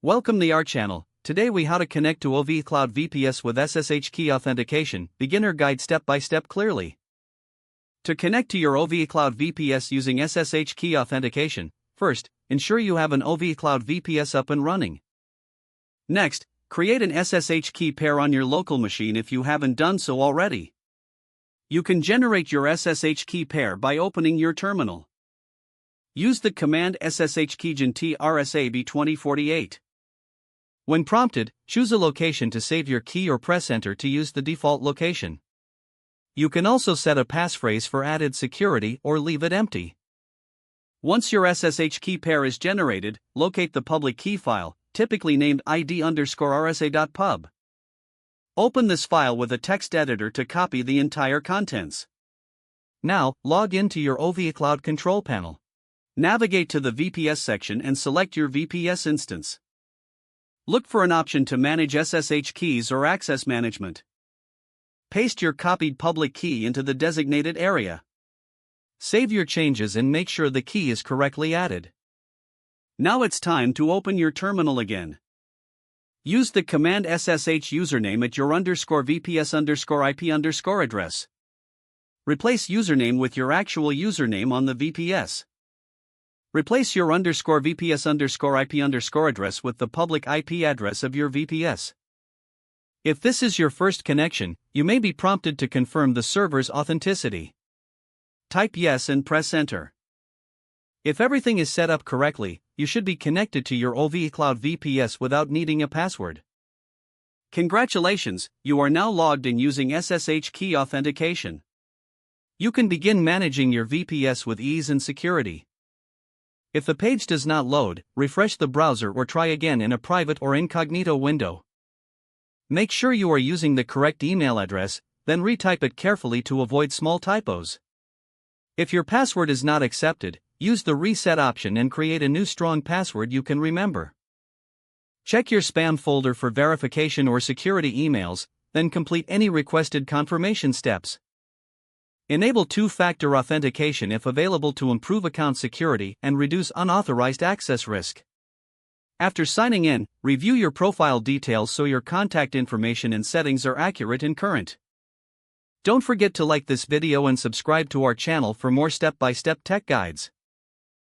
Welcome to our channel. Today we how to connect to OVHcloud VPS with SSH key authentication, beginner guide step by step clearly. To connect to your OVHcloud VPS using SSH key authentication, first, ensure you have an OVHcloud VPS up and running. Next, create an SSH key pair on your local machine if you haven't done so already. You can generate your SSH key pair by opening your terminal. Use the command SSH keygen TRSAB2048. When prompted, choose a location to save your key or press enter to use the default location. You can also set a passphrase for added security or leave it empty. Once your SSH key pair is generated, locate the public key file, typically named id_rsa.pub. Open this file with a text editor to copy the entire contents. Now, log into your OVHcloud control panel. Navigate to the VPS section and select your VPS instance. Look for an option to manage SSH keys or access management. Paste your copied public key into the designated area. Save your changes and make sure the key is correctly added. Now it's time to open your terminal again. Use the command SSH username at your _VPS_IP_ address. Replace username with your actual username on the VPS. Replace your _VPS_IP_ address with the public IP address of your VPS. If this is your first connection, you may be prompted to confirm the server's authenticity. Type yes and press enter. If everything is set up correctly, you should be connected to your OVHcloud VPS without needing a password. Congratulations, you are now logged in using SSH key authentication. You can begin managing your VPS with ease and security. If the page does not load, refresh the browser or try again in a private or incognito window. Make sure you are using the correct email address, then retype it carefully to avoid small typos. If your password is not accepted, use the reset option and create a new strong password you can remember. Check your spam folder for verification or security emails, then complete any requested confirmation steps. Enable two-factor authentication if available to improve account security and reduce unauthorized access risk. After signing in, review your profile details so your contact information and settings are accurate and current. Don't forget to like this video and subscribe to our channel for more step-by-step tech guides.